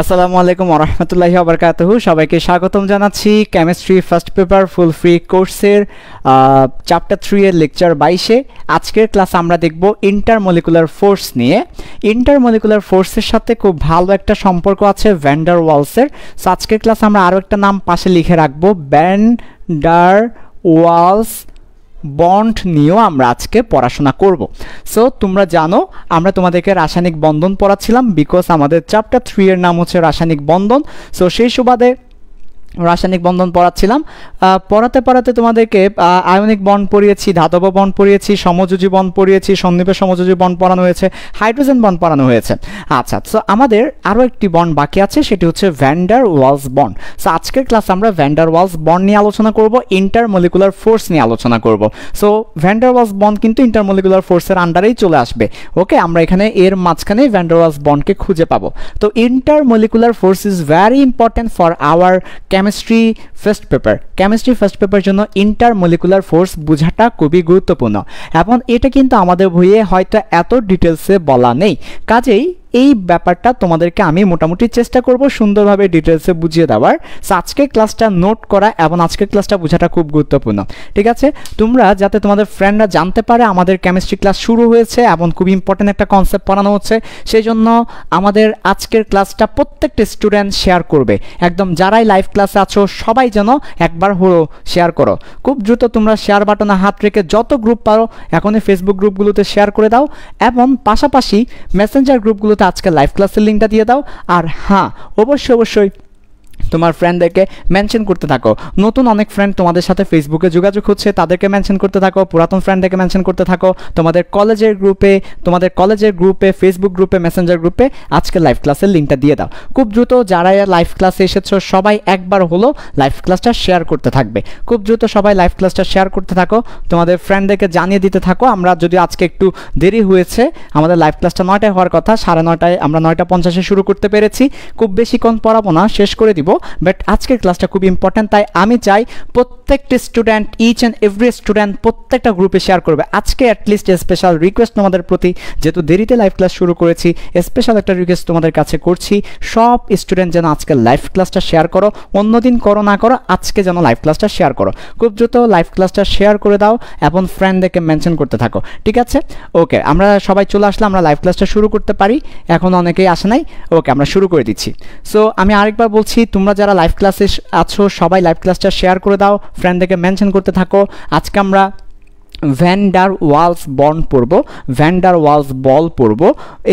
আসসালামু আলাইকুম ওয়া রাহমাতুল্লাহি ওয়া বারাকাতুহু। সবাইকে স্বাগতম জানাচ্ছি chemistry first paper full free কোর্সের চ্যাপ্টার 3 এর লেকচার 22 এ। আজকের ক্লাস আমরা দেখব ইন্টারমলিকুলার ফোর্স নিয়ে। ইন্টারমলিকুলার ফোর্সের সাথে খুব ভালো একটা সম্পর্ক আছে ভ্যান ডার ওয়ালসের। সো আজকের ক্লাস আমরা আরো একটা নাম পাশে লিখে রাখবো, ভ্যান ডার ওয়ালস বন্ড নিয়েও আমরা আজকে পড়াশোনা করব। সো তোমরা জানো আমরা তোমাদেরকে রাসায়নিক বন্ধন পড়াচ্ছিলাম, বিকজ আমাদের চ্যাপ্টার 3 এর নাম হচ্ছে রাসায়নিক বন্ধন। সো সেই সুবাদে রাসায়নিক বন্ধন পড়াচ্ছিলাম। পড়াতে তোমাদেরকে আয়নিক বন্ড পড়িয়েছি, ধাতব বন্ড পড়িয়েছি, সমযোজী বন্ড পড়িয়েছি, সন্নিবেশ সমযোজী বন্ড পড়ানো হয়েছে, হাইড্রোজেন বন্ড পড়ানো হয়েছে। আচ্ছা, সো আমাদের আরও একটি বন্ড বাকি আছে, সেটি হচ্ছে van der Waals bond. So আজকের ক্লাস আমরা ভ্যান ডার ওয়ালস বন্ড নিয়ে আলোচনা করব, ইন্টারমলিকুলার ফোর্স নিয়ে আলোচনা করব। So van der Waals bond কিন্তু ইন্টারমলিকুলার ফোর্সের আন্ডারেই চলে আসবে। ওকে, আমরা এখানে এর মাঝখানে ভ্যান ডার ওয়ালস বন্ডকে খুঁজে পাবো। তো intermolecular force is very important for our chemistry first paper. Chemistry first paper জন্য ইন্টারমলিকুলার ফোর্স বোঝাটা খুবই গুরুত্বপূর্ণ, এবং এটা কিন্তু আমাদের বইয়ে হয়তো এত ডিটেলসে বলা নেই। কাজেই এই ব্যাপারটা তোমাদেরকে আমি মোটামুটি চেষ্টা করব সুন্দরভাবে ডিটেলসে বুঝিয়ে দেওয়ার। সো আজকের ক্লাসটা নোট করা এবং আজকের ক্লাসটা বোঝাটা খুব গুরুত্বপূর্ণ। ঠিক আছে, তোমরা যাতে তোমাদের ফ্রেন্ডরা জানতে পারে আমাদের কেমিস্ট্রি ক্লাস শুরু হয়েছে এবং খুব ইম্পর্টেন্ট একটা কনসেপ্ট পড়ানো হচ্ছে, সেই জন্য আমাদের আজকের ক্লাসটা প্রত্যেকটা স্টুডেন্ট শেয়ার করবে। একদম যারাই লাইভ ক্লাসে আছো সবাই যেন একবার হলো শেয়ার করো। খুব দ্রুত তোমরা শেয়ার বাটনে হাত রেখে যত গ্রুপ পারো এখনই ফেসবুক গ্রুপগুলোতে শেয়ার করে দাও, এবং পাশাপাশি মেসেঞ্জার গ্রুপগুলোতে আজকে লাইভ ক্লাসের লিঙ্কটা দিয়ে দাও। আর হ্যাঁ, অবশ্যই তোমার ফ্রেন্ডদেরকে মেনশন করতে থাকো। নতুন অনেক ফ্রেন্ড তোমাদের সাথে ফেসবুকে যোগাযোগ হচ্ছে, তাদেরকে মেনশন করতে থাকো। পুরাতন ফ্রেন্ডদেরকে মেনশন করতে থাকো। তোমাদের কলেজের গ্রুপে ফেসবুক গ্রুপে মেসেঞ্জার গ্রুপে আজকে লাইভ ক্লাসের লিঙ্কটা দিয়ে দাও। খুব দ্রুত যারা লাইভ ক্লাসে এসেছো সবাই একবার হলো লাইভ ক্লাসটা শেয়ার করতে থাকবে। খুব দ্রুত সবাই লাইভ ক্লাসটা শেয়ার করতে থাকো, তোমাদের ফ্রেন্ডদেরকে জানিয়ে দিতে থাকো। আমরা যদি আজকে একটু দেরি হয়েছে, আমাদের লাইভ ক্লাসটা 9টায় হওয়ার কথা, 9:30 আমরা 9:50 শুরু করতে পেরেছি। খুব বেশিক্ষণ পড়াবো না, শেষ করে দিব। বাট আজকের ক্লাসটা খুব ইম্পর্টেন্ট, তাই আমি চাই প্রত্যেকটা student, each and every student প্রত্যেকটা গ্রুপে শেয়ার করবে। আজকে অ্যাটলিস্ট স্পেশাল রিকোয়েস্ট তোমাদের প্রতি, যেহেতু দেরিতে লাইভ ক্লাস শুরু করেছি, স্পেশাল একটা রিকোয়েস্ট তোমাদের কাছে করছি, সব স্টুডেন্ট যেন আজকে লাইভ ক্লাসটা শেয়ার করো। অন্যদিন করো না করো, আজকে যেন লাইভ ক্লাসটা শেয়ার করো। খুব দ্রুত লাইভ ক্লাসটা শেয়ার করে দাও এবং ফ্রেন্ডদেরকে মেনশন করতে থাকো। ঠিক আছে, ওকে, আমরা সবাই চলে আসলে আমরা লাইভ ক্লাসটা শুরু করতে পারি। এখন অনেকেই আসে নাই, ওকে, আমরা শুরু করে দিচ্ছি। সো আমি আরেকবার বলছি, তোমরা যারা লাইভ ক্লাসে আছো সবাই লাইভ ক্লাসটা শেয়ার করে দাও, ফ্রেন্ডদেরকে মেনশন করতে থাকো। আজকে আমরা ভ্যান ডার ওয়ালস বন্ড পড়ব, ভ্যান ডার ওয়ালস বল পড়ব।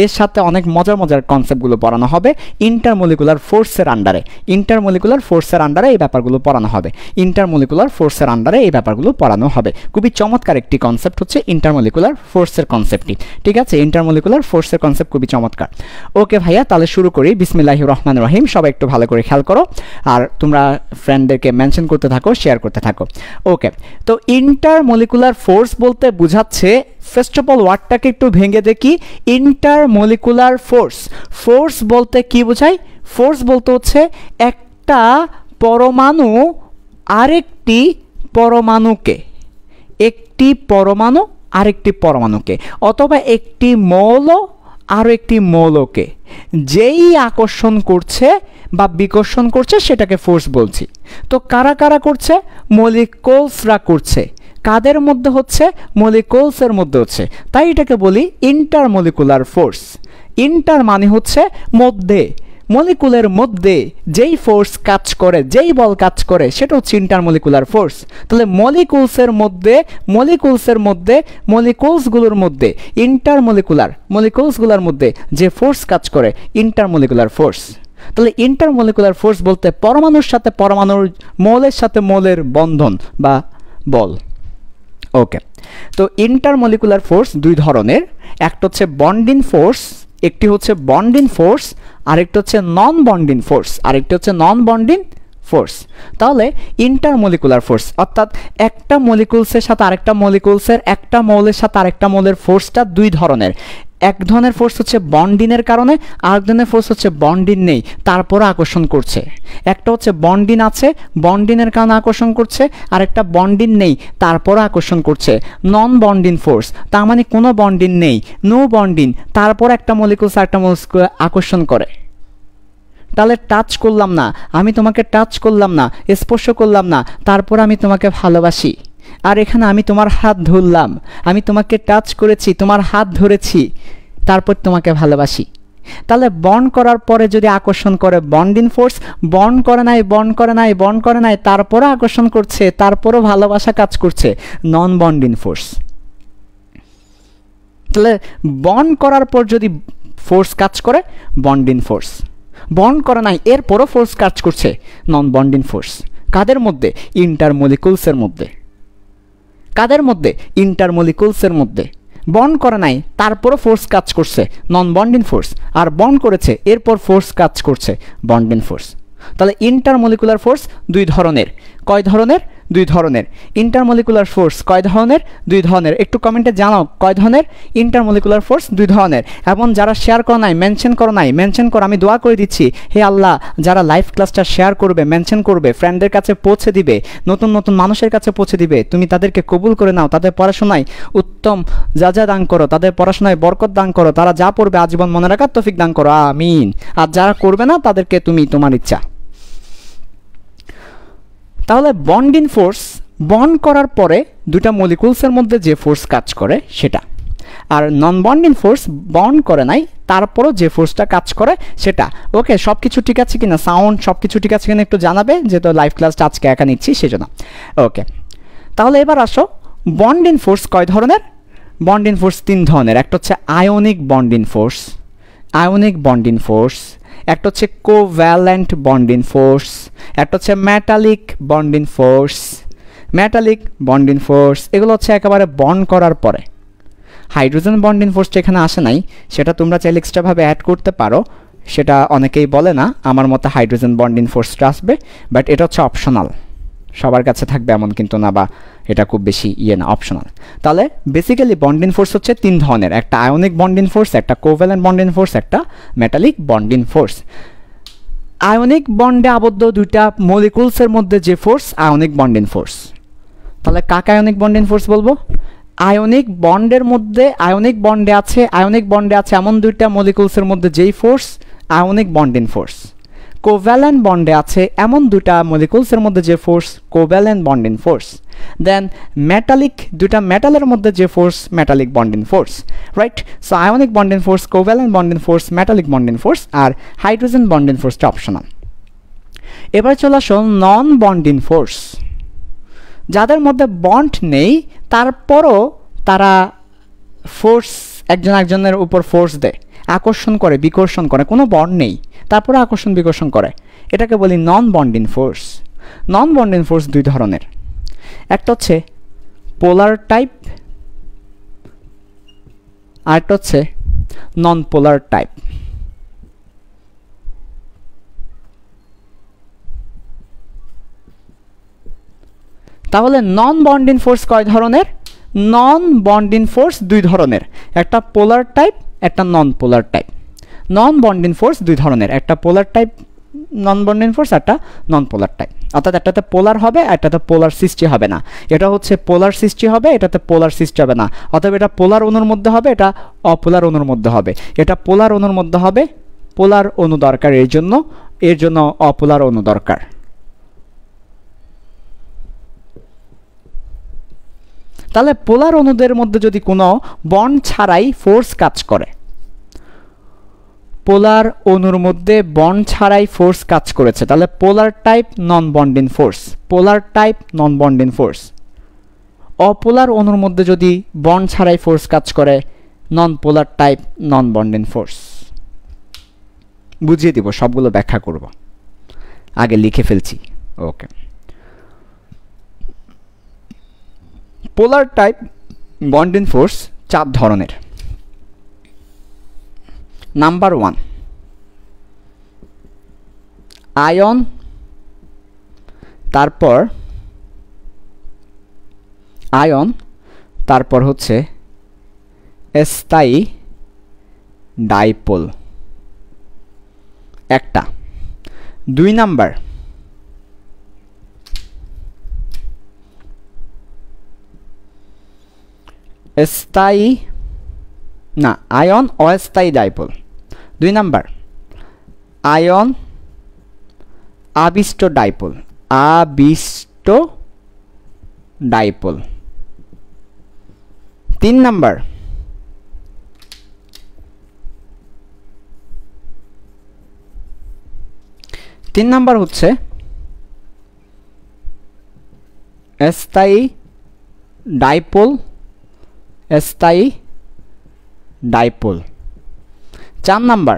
এর সাথে অনেক মজার কনসেপ্টগুলো পড়ানো হবে ইন্টারমলিকুলার ফোর্সের আন্ডারে। ইন্টারমলিকুলার ফোর্সের আন্ডারে এই ব্যাপারগুলো পড়ানো হবে। ইন্টারমলিকুলার ফোর্সের আন্ডারে এই ব্যাপারগুলো পড়ানো হবে। খুবই চমৎকার একটি কনসেপ্ট হচ্ছে ইন্টারমলিকুলার ফোর্সের কনসেপ্টটি। ঠিক আছে, ইন্টারমলিকুলার ফোর্সের কনসেপ্ট খুবই চমৎকার। ওকে ভাইয়া, তাহলে শুরু করি। বিসমিল্লাহির রহমানির রহিম। সবাই একটু ভালো করে খেয়াল করো, আর তোমরা ফ্রেন্ডদেরকে মেনশন করতে থাকো, শেয়ার করতে থাকো। ওকে, তো ইন্টারমলিকুলার ফোর্স বলতে বোঝাচ্ছে, ফার্স্ট অফ অল ওয়ার্ডটাকে একটু ভেঙে দেখি। ইন্টারমলিকুলার ফোর্স, ফোর্স বলতে কি বোঝায়? ফোর্স বলতে হচ্ছে একটা পরমাণু আরেকটি পরমাণুকে, একটি পরমাণু আরেকটি পরমাণুকে, অথবা একটি মৌল আরও একটি মৌলকে যেই আকর্ষণ করছে বা বিকর্ষণ করছে সেটাকে ফোর্স বলছি। তো কারা কারা করছে? মলিকুলসরা করছে। কাদের মধ্যে হচ্ছে? মলিকুলসের মধ্যে হচ্ছে, তাই এটাকে বলি ইন্টারমলিকুলার ফোর্স। ইন্টার মানে হচ্ছে মধ্যে, মলিকুলের মধ্যে যেই ফোর্স কাজ করে, যেই বল কাজ করে, সেটা হচ্ছে ইন্টারমলিকুলার ফোর্স। তাহলে মলিকুলসগুলোর মধ্যে মলিকুলসগুলোর মধ্যে যে ফোর্স কাজ করে, ইন্টারমলিকুলার ফোর্স। তাহলে ইন্টারমলিকুলার ফোর্স বলতে পরমাণুর সাথে পরমাণুর, মৌলের সাথে মৌলের বন্ধন বা বল। ওকে, তো ইন্টারমলিকুলার ফোর্স দুই ধরনের, একটা হচ্ছে বন্ডিং ফোর্স, একটি হচ্ছে বন্ডিং ফোর্স, আরেকটা হচ্ছে নন বন্ডিং ফোর্স। তাহলে ইন্টারমলিকুলার ফোর্স অর্থাৎ একটা মলিকুলসের সাথে আরেকটা মলিকুলসের, একটা মৌলের সাথে আরেকটা মৌলের ফোর্সটা দুই ধরনের। এক ধরনের ফোর্স হচ্ছে বন্ডিনের কারণে, আরেক ধরনের ফোর্স হচ্ছে বন্ডিন নেই তারপরে আকর্ষণ করছে। একটা হচ্ছে বন্ডিন আছে, বন্ডিনের কারণে আকর্ষণ করছে, আর একটা বন্ডিন নেই তারপরে আকর্ষণ করছে, নন বন্ডিন ফোর্স। তার মানে কোনো বন্ডিন নেই, নো বন্ডিন, তারপর একটা মলিকুলস আরেকটা মলিকুলস আকর্ষণ করে। তাহলে টাচ করলাম না, আমি তোমাকে টাচ করলাম না, স্পর্শ করলাম না, তারপর আমি তোমাকে ভালোবাসি। আর এখানে আমি তোমার হাত ধরলাম, আমি তোমাকে টাচ করেছি, তোমার হাত ধরেছি, তারপর তোমাকে ভালোবাসি। তাহলে বন্ড করার পরে যদি আকর্ষণ করে বন্ডিং ফোর্স, বন্ড করে নাই, বন্ড করে নাই, বন্ড করে নাই, তারপরও আকর্ষণ করছে, তারপরও ভালোবাসা কাজ করছে, নন বন্ডিং ফোর্স। তাহলে বন্ড করার পর যদি ফোর্স কাজ করে বন্ডিং ফোর্স, বন্ড করে নাই এরপরও ফোর্স কাজ করছে, নন বন্ডিং ফোর্স। কাদের মধ্যে? ইন্টারমলিকুলসের মধ্যে। কাদের মধ্যে? ইন্টারমলিকুলসের মধ্যে। বন্ড করে নাই তারপরও ফোর্স কাজ করছে, নন বন্ডিং ফোর্স। আর বন্ড করেছে এরপর ফোর্স কাজ করছে, বন্ডিং ফোর্স। তাহলে ইন্টারমলিকুলার ফোর্স দুই ধরনের। কয় ধরনের? দুই ধরনের। ইন্টারমলিকুলার ফোর্স কয় ধরনের? দুই ধরনের। একটু কমেন্টে জানাও কয় ধরনের ইন্টারমলিকুলার ফোর্স? দুই ধরনের। এবং যারা শেয়ার করো নাই, মেনশন করো নাই, মেনশন করো। আমি দোয়া করে দিচ্ছি, হে আল্লাহ, যারা লাইভ ক্লাসটা শেয়ার করবে, মেনশন করবে, ফ্রেন্ডদের কাছে পৌঁছে দিবে, নতুন নতুন মানুষের কাছে পৌঁছে দিবে, তুমি তাদেরকে কবুল করে নাও, তাদের পড়াশোনায় উত্তম যা দান করো, তাদের পড়াশোনায় বরকত দান করো, তারা যা পড়বে আজীবন মনে রাখার তৌফিক দান করো, আমিন। আর যারা করবে না তাদেরকে তুমি তোমার ইচ্ছা। তাহলে বন্ডিং ফোর্স, বন্ড করার পরে দুটা মলিকুলসের মধ্যে যে ফোর্স কাজ করে সেটা। আর নন বন্ডিং ফোর্স, বন্ড করে নাই তারপরও যে ফোর্সটা কাজ করে সেটা। ওকে, সব কিছু ঠিক আছে কিনা, সাউন্ড সব কিছু ঠিক আছে কিনা একটু জানাবে, যেহেতু লাইভ ক্লাসটা আজকে একা নিচ্ছি সেজন্য। ওকে, তাহলে এবার আসো, বন্ডিং ফোর্স কয় ধরনের? বন্ডিং ফোর্স তিন ধরনের। একটা হচ্ছে ionic bonding force, ionic bonding force. একটা হচ্ছে কোভ্যালেন্ট বন্ডিং ফোর্স, একটা হচ্ছে metallic bonding force. Metallic bonding force এগুলো হচ্ছে একেবারে বন্ড করার পরে। হাইড্রোজেন বন্ডিং ফোর্সটা এখানে আসে নাই, সেটা তোমরা চাইলে এক্সট্রাভাবে অ্যাড করতে পারো, সেটা অনেকেই বলে না আমার মতে হাইড্রোজেন বন্ডিং ফোর্সটা আসবে, বাট এটা হচ্ছে অপশনাল, সবার কাছে থাকবে এমন কিন্তু না, বা এটা খুব বেশি না, অপশনাল। তাহলে বেসিক্যালি বন্ডিং ফোর্স হচ্ছে তিন ধরনের, একটা আয়নিক বন্ডিং ফোর্স, একটা কোভ্যালেন্ট বন্ডিং ফোর্স, একটা মেটালিক বন্ডিং ফোর্স। আয়নিক বন্ডে আবদ্ধ দুইটা মলিকুলসের মধ্যে যে ফোর্স, আয়নিক বন্ডিং ফোর্স। তাহলে কাকে আয়নিক বন্ডিং ফোর্স বলবো? আয়নিক বন্ডের মধ্যে, আয়নিক বন্ডে আছে, আয়নিক বন্ডে আছে এমন দুইটা মলিকুলসের মধ্যে যেই force, ionic bonding force. Covalent বন্ডে আছে এমন দুটা মলিকুলসের মধ্যে যে force, covalent bonding force. Then metallic, দুটা মেটালের মধ্যে যে force, metallic bonding force, right? So ionic bonding force, covalent bonding force, metallic bonding force, আর হাইড্রোজেন বন্ডিং ফোর্সটা অপশনাল। এবার চলে আসো নন বন্ডিং ফোর্স, যাদের মধ্যে বন্ড নেই তারপরও তারা ফোর্স, একজন একজনের উপর ফোর্স দেয়, আকর্ষণ করে, বিকর্ষণ করে, কোনো বন্ড নেই তারপরে আকর্ষণ বিকর্ষণ করে, এটাকে বলি নন বন্ডিং ফোর্স। নন বন্ডিং ফোর্স দুই ধরনের, একটা হচ্ছে পোলার টাইপ, আর একটা হচ্ছে নন পোলার টাইপ। তাহলে নন বন্ডিং ফোর্স কয় ধরনের? নন বন্ডিং ফোর্স দুই ধরনের, একটা পোলার টাইপ, একটা নন polar type. Non bonding force দুই ধরনের, একটা পোলার টাইপ নন বন্ডিং ফোর্স, একটা নন পোলার টাইপ। অর্থাৎ একটাতে পোলার হবে, একটাতে পোলার সৃষ্টি হবে না। এটা হচ্ছে পোলার সৃষ্টি হবে, এটাতে পোলার সৃষ্টি হবে না। অতএব এটা পোলার অণুর মধ্যে হবে, এটা অপোলার অণুর মধ্যে হবে। এটা পোলার অণুর মধ্যে হবে, পোলার অণু দরকার এর জন্য অপোলার অণু দরকার। তাহলে পোলার অণুদের মধ্যে যদি কোনো বন্ড ছাড়াই ফোর্স কাজ করে, পোলার অণুর মধ্যে বন্ড ছাড়াই ফোর্স কাজ করেছে, তাহলে polar type non bonding force, polar type non bonding force. অপোলার অণুর মধ্যে যদি বন্ড ছাড়াই ফোর্স কাজ করে, non polar type non bonding force. বুঝিয়ে দিব, সবগুলো ব্যাখ্যা করব, আগে লিখে ফেলছি। Okay, polar type bonding force চার ধরনের। নাম্বার 1 আয়ন, তারপর হচ্ছে স্থায়ী ডাইপোল একটা। 2 নাম্বার স্থায়ী না, আয়ন অস্থায়ী ডাইপোল। 2 নাম্বার আয়ন আবিষ্ট ডাইপোল, আবিষ্ট ডাইপোল। 3 নাম্বার হচ্ছে স্থায়ী ডাইপোল, স্থায়ী ডাইপোল। 4 নাম্বার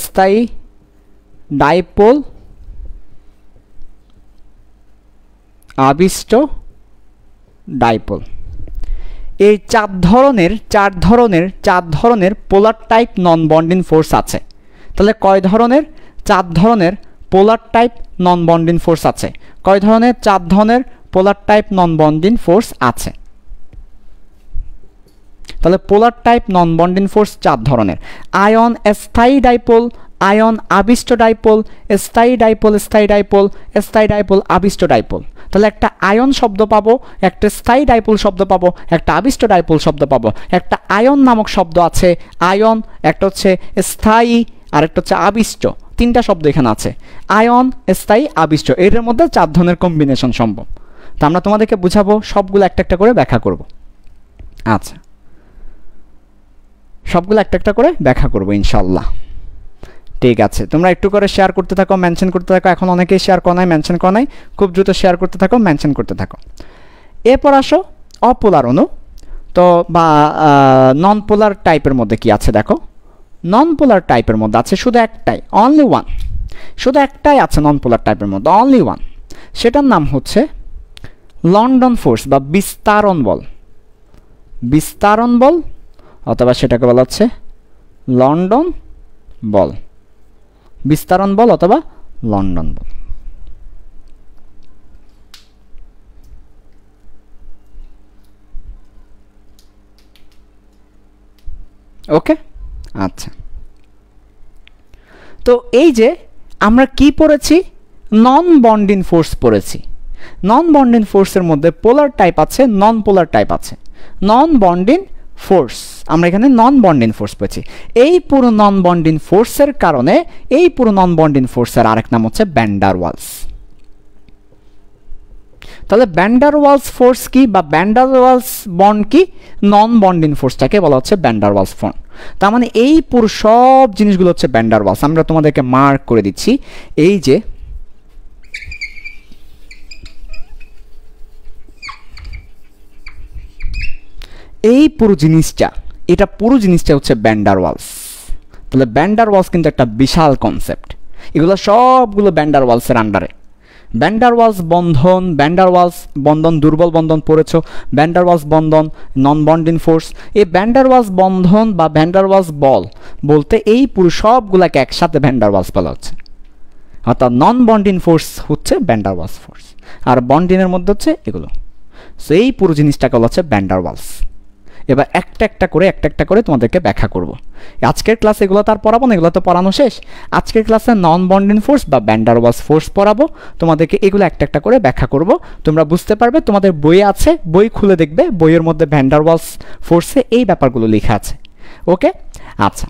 স্থায়ী ডাইপোল আবিষ্ট ডাইপোল। এই 4 ধরনের polar type non bonding force আছে। তাহলে কয় ধরনের? 4 ধরনের polar type non bonding force আছে। কয় ধরনের? 4 ধরনের polar type non bonding force আছে। তাহলে polar type non bonding force 4 ধরনের। আয়ন স্থায়ী ডাইপোল, আয়ন আবিষ্ট ডাইপোল, স্থায়ী ডাইপোল, স্থায়ী ডাইপোল, স্থায়ী ডাইপোল, আবিষ্ট ডাইপোল। তাহলে একটা আয়ন শব্দ পাবো, একটা স্থায়ী ডাইপোল শব্দ পাবো, একটা আবিষ্ট ডাইপোল শব্দ পাবো। একটা আয়ন নামক শব্দ আছে, আয়ন, একটা হচ্ছে স্থায়ী আর একটা হচ্ছে আবিষ্ট। 3টা শব্দ এখানে আছে, আয়ন, স্থায়ী, আবিষ্ট। এর মধ্যে 4 ধরনের কম্বিনেশন সম্ভব। তো আমরা তোমাদেরকে বুঝাবো, সবগুলো একটা একটা করে ব্যাখ্যা করব। আচ্ছা, সবগুলো একটা একটা করে ব্যাখ্যা করব ইনশাল্লাহ। ঠিক আছে, তোমরা একটু করে শেয়ার করতে থাকো, মেনশন করতে থাকো। এখন অনেকেই শেয়ার করে নাই, মেনশন করে নাই, খুব দ্রুত শেয়ার করতে থাকো, মেনশন করতে থাকো। এরপর আসো অপোলার অণু, তো বা নন পোলার টাইপের মধ্যে কি আছে দেখো। নন পোলার টাইপের মধ্যে আছে শুধু একটাই, অনলি ওয়ান, শুধু একটাই আছে নন পোলার টাইপের মধ্যে, অনলি ওয়ান। সেটার নাম হচ্ছে লন্ডন ফোর্স বা বিস্তারণ বল। বিস্তারণ বল অথবা সেটাকে বলা হচ্ছে লন্ডন বল, বিস্তারণ বল অথবা লন্ডন বল। ওকে, আচ্ছা। তো এই যে আমরা কি পড়েছি, নন বন্ডিং ফোর্স পড়েছি। নন বন্ডিং ফোর্সের মধ্যে পোলার টাইপ আছে, নন পোলার টাইপ আছে। নন বন্ডিং ফোর্স, আমরা এখানে নন বন্ডিং ফোর্স পেয়েছি। এই পুরো নন বন্ডিং ফোর্সের কারণে, এই পুরো নন বন্ডিং ফোর্সের আরেক নাম হচ্ছে ভ্যান ডার ওয়ালস। তাহলে ভ্যান ডার ওয়ালস ফোর্স কি বা ভ্যান ডার ওয়ালস বন্ড কি? নন বন্ডিং ফোর্সটাকে বলা হচ্ছে ভ্যান ডার ওয়ালস বন্ড। তার মানে এই পুরো সব জিনিসগুলো হচ্ছে ভ্যান ডার ওয়ালস। আমরা তোমাদেরকে মার্ক করে দিচ্ছি, এই যে এই পুরো জিনিসটা, এটা পুরো জিনিসটা হচ্ছে ভ্যান ডার ওয়ালস। তাহলে ভ্যান ডার ওয়ালস কিন্তু একটা বিশাল কনসেপ্ট। এগুলো সবগুলো ভ্যান ডার ওয়ালসের আন্ডারে। ভ্যান ডার ওয়ালস বন্ধন, ভ্যান ডার ওয়ালস বন্ধন, দুর্বল বন্ধন পড়েছো, ভ্যান ডার ওয়ালস বন্ধন, নন বন্ডিং ফোর্স। এই ভ্যান ডার ওয়ালস বন্ধন বা ভ্যান ডার ওয়ালস বল বলতে এই পুরো সবগুলাকে একসাথে ভ্যান ডার ওয়ালস বলা হচ্ছে। অর্থাৎ নন বন্ডিং ফোর্স হচ্ছে ভ্যান ডার ওয়ালস ফোর্স, আর বন্ডিংয়ের মধ্যে হচ্ছে এগুলো। সো এই পুরো জিনিসটাকে বলা হচ্ছে ভ্যান ডার ওয়ালস। এবার একটা একটা করে তোমাদেরকে ব্যাখ্যা করব। আজকের ক্লাসে এগুলো তো আর পড়াবো না, এগুলো তো পড়ানো শেষ। আজকের ক্লাসে নন বন্ডিং ফোর্স বা ভ্যান ডার ওয়ালস ফোর্স পড়াবো, তোমাদেরকে এগুলো একটা একটা করে ব্যাখ্যা করব। তোমরা বুঝতে পারবে, তোমাদের বই আছে, বই খুলে দেখবে, বইয়ের মধ্যে ভ্যান ডার ওয়ালস ফোর্সে এই ব্যাপারগুলো লেখা আছে। ওকে, আচ্ছা,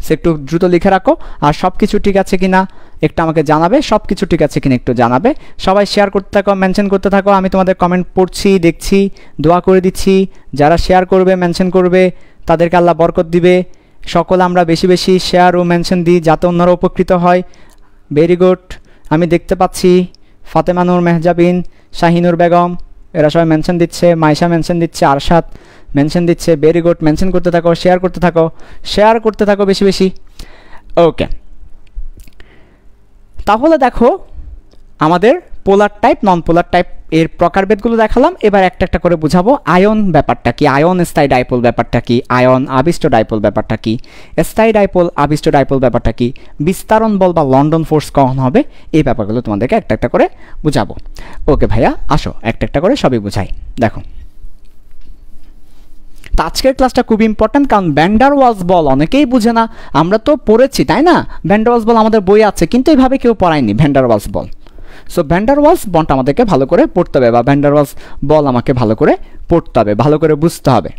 সে একটু দ্রুত লিখে রাখো। আর সব কিছু ঠিক আছে কিনা একটু আমাকে জানাবে, সব কিছু ঠিক আছে কিনা একটু জানাবে। সবাই শেয়ার করতে থাকো, মেনশন করতে থাকো। আমি তোমাদের কমেন্ট পড়ছি, দেখছি, দোয়া করে দিচ্ছি। যারা শেয়ার করবে, মেনশন করবে, তাদেরকে আল্লাহ বরকত দিবে। সকলে আমরা বেশি বেশি শেয়ার ও মেনশন দিই যাতে অন্যরা উপকৃত হয়। ভেরি গুড, আমি দেখতে পাচ্ছি ফাতেমা নূর, মেহজাবিন, শাহিনুর বেগম, এরা সবাই মেনশন দিচ্ছে। মাইশা মেনশন দিচ্ছে, আরশাদ মেনশন দিচ্ছে। ভেরি গুড, মেনশন করতে থাকো, শেয়ার করতে থাকো, শেয়ার করতে থাকো বেশি বেশি। ওকে, তাহলে দেখো আমাদের পোলার টাইপ, নন পোলার টাইপ এর প্রকারভেদগুলো দেখালাম। এবার একটা একটা করে বুঝাবো। আয়ন ব্যাপারটা কি, আয়ন স্থায়ী ডাইপোল ব্যাপারটা কি, আয়ন আবিষ্ট ডাইপোল ব্যাপারটা কি, স্থায়ী ডাইপোল আবিষ্ট ডাইপোল ব্যাপারটা কি, বিস্তারণ বল বা লন্ডন ফোর্স কখন হবে, এই ব্যাপারগুলো তোমাদেরকে একটা একটা করে বুঝাবো। ওকে ভাইয়া, আসো একটা একটা করে সবই বুঝাই। দেখো, তো আজকের ক্লাসটা খুব ইম্পর্ট্যান্ট, কারণ ভ্যান ডার ওয়ালস বল অনেকেই বুঝে না। আমরা তো পড়েছি তাই না, ভ্যান ডার ওয়ালস বল আমাদের বই আছে, কিন্তু এইভাবে কেউ পড়ায়নি ভ্যান ডার ওয়ালস বল। সো ভ্যান ডার ওয়ালস বলটা আমাদেরকে ভালো করে পড়তে হবে, বা ভ্যান ডার ওয়ালস বল আমাকে ভালো করে পড়তে হবে, ভালো করে বুঝতে হবে,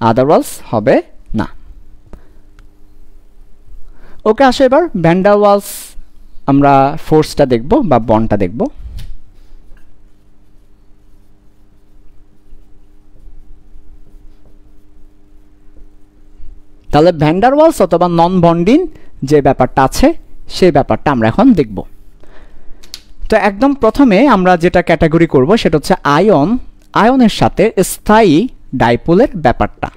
আদারওয়াইজ হবে না। ওকে, আসো এবার ভ্যান ডার ওয়ালস আমরা ফোর্সটা দেখব বা বন্ডটা দেখব। তাহলে ভ্যান ডার ওয়ালস অথবা নন বন্ডিং যে ব্যাপারটা আছে সেই ব্যাপারটা আমরা এখন দেখব। তো একদম প্রথমে আমরা যেটা ক্যাটাগরি করব সেটা হচ্ছে আয়ন, আয়নের সাথে স্থায়ী ডাইপোলের ব্যাপারটা।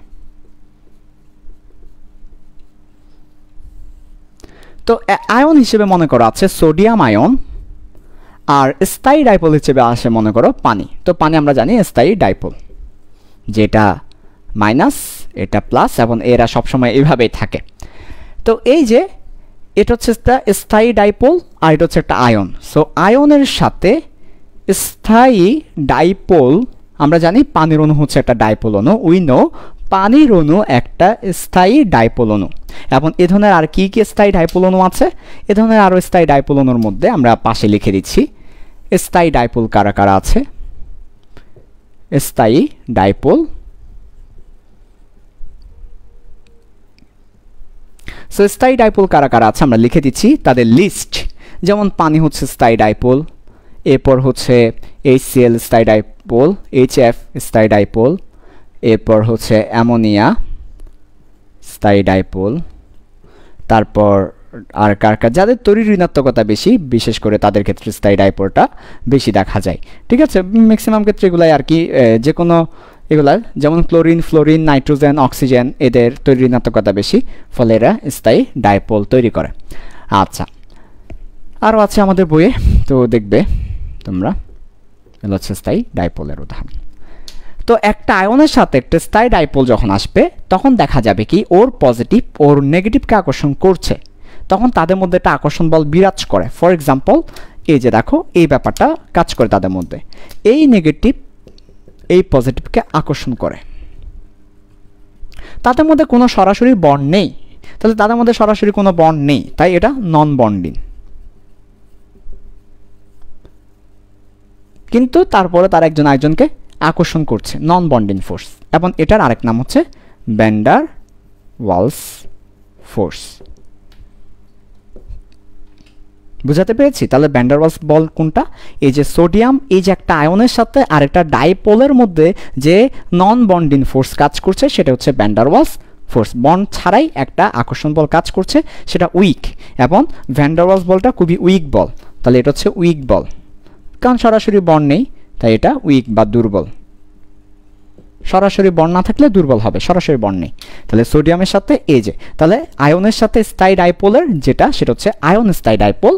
তো আয়ন হিসেবে মনে করো আছে সোডিয়াম আয়ন, আর স্থায়ী ডাইপোল হিসেবে আসে মনে করো পানি। তো পানি আমরা জানি স্থায়ী ডাইপোল, যেটা মাইনাস এটা প্লাস এবং এরা সবসময় এইভাবেই থাকে। তো এই যে এটা হচ্ছে একটা স্থায়ী ডাইপোল আর এটা হচ্ছে একটা আয়ন। সো আয়নের সাথে স্থায়ী ডাইপোল, আমরা জানি পানির অণু হচ্ছে একটা ডাইপোল অণু, উই নো পানির অণু একটা স্থায়ী ডাইপোল অণু। এবং এ ধরনের আর কি কি স্থায়ী ডাইপোল অণু আছে, এ ধরনের আরও স্থায়ী ডাইপোল অণুর মধ্যে আমরা পাশে লিখে দিচ্ছি স্থায়ী ডাইপোল কারা কারা আছে। স্থায়ী ডাইপোল, সো স্থায়ী ডাইপোল কারা কারা আছে আমরা লিখে দিচ্ছি তাদের লিস্ট। যেমন পানি হচ্ছে স্থায়ী ডাইপোল, এরপর হচ্ছে HCl স্থায়ী ডাইপোল, HF স্থায়ী ডাইপোল, এরপর হচ্ছে অ্যামোনিয়া স্থায়ী ডাইপোল, তারপর আর কার কার যাদের তড়িৎ ঋণাত্মকতা বেশি, বিশেষ করে তাদের ক্ষেত্রে স্থায়ী ডাইপোলটা বেশি দেখা যায়। ঠিক আছে, ম্যাক্সিমাম ক্ষেত্রে এগুলাই আর কি, যে কোনো এগুলা যেমন ক্লোরিন, ফ্লোরিন, নাইট্রোজেন, অক্সিজেন এদের তড়িৎ ঋণাত্মকতা বেশি, ফলে এরা স্থায়ী ডাইপোল তৈরি করে। আচ্ছা, আরও আছে আমাদের বইয়ে, তো দেখবে তোমরা, এগুলো হচ্ছে স্থায়ী ডাইপোলের উদাহরণ। তো একটা আয়নের সাথে একটা স্থায়ী ডাইপোল যখন আসবে তখন দেখা যাবে কি ওর পজিটিভ ওর নেগেটিভকে আকর্ষণ করছে, তখন তাদের মধ্যে একটা আকর্ষণ বল বিরাজ করে। ফর এক্সাম্পল এই যে দেখো এই ব্যাপারটা কাজ করে তাদের মধ্যে, এই নেগেটিভ এই পজিটিভকে আকর্ষণ করে। তাদের মধ্যে কোনো সরাসরি বন্ড নেই, তাহলে তাদের মধ্যে সরাসরি কোনো বন্ড নেই, তাই এটা নন বন্ডিং। কিন্তু তারপরে তারা একজন আরেকজনকে আকর্ষণ করছে, নন বন্ডিং ফোর্স, এবং এটার আরেক নাম হচ্ছে ভ্যান ডার ওয়ালস ফোর্স। বুঝাতে পেরেছি? তাহলে ভ্যান ডার ওয়ালস বল কোনটা? এই যে সোডিয়াম, এই যে একটা আয়নের সাথে আরেকটা ডাইপোলের মধ্যে যে নন বন্ডিং ফোর্স কাজ করছে সেটা হচ্ছে van der Waals force. Bond ছাড়াই একটা আকর্ষণ বল কাজ করছে, সেটা উইক, এবং ভ্যান ডার ওয়ালস বলটা খুবই উইক বল, তাহলে এটা হচ্ছে উইক বল, কারণ সরাসরি বন্ড নেই তাই এটা উইক বা দুর্বল। সরাসরি বন্ড না থাকলে দুর্বল হবে, সরাসরি বন্ড নেই। তাহলে সোডিয়ামের সাথে এই যে, তাহলে আয়নের সাথে স্থায়ী ডাইপোলের যেটা সেটা হচ্ছে আয়ন স্থায়ী ডাইপোল,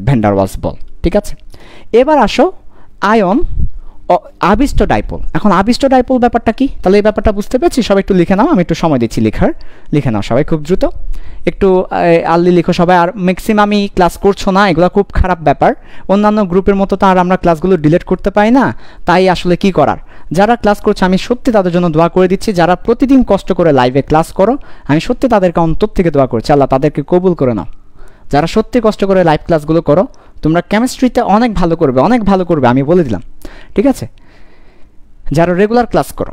ভ্যান ডার ওয়ালস বল। ঠিক আছে, এবার আসো আয়ন আবিষ্ট ডাইপোল। এখন আবিষ্ট ডাইপোল ব্যাপারটা কি? তাহলে এই ব্যাপারটা বুঝতে পেরেছি? সবাই একটু লিখে নাও, আমি একটু সময় দিচ্ছি লিখে নাও সবাই খুব দ্রুত, একটু আর্লি লিখো সবাই। আর ম্যাক্সিমামই ক্লাস করছো না, এগুলো খুব খারাপ ব্যাপার। অন্যান্য গ্রুপের মতো তো আর আমরা ক্লাসগুলো ডিলিট করতে পারি না, তাই আসলে কি করার, যারা ক্লাস করছে আমি সত্যি তাদের জন্য দোয়া করে দিচ্ছি। যারা প্রতিদিন কষ্ট করে লাইভে ক্লাস করো, আমি সত্যি তাদেরকে অন্তর থেকে দোয়া করছি, আল্লাহ তাদেরকে কবুল করে নাও। যারা সত্যি কষ্ট করে লাইভ ক্লাসগুলো করো, তোমরা কেমিস্ট্রিতে অনেক ভালো করবে, অনেক ভালো করবে, আমি বলে দিলাম। ঠিক আছে, যারা রেগুলার ক্লাস করো,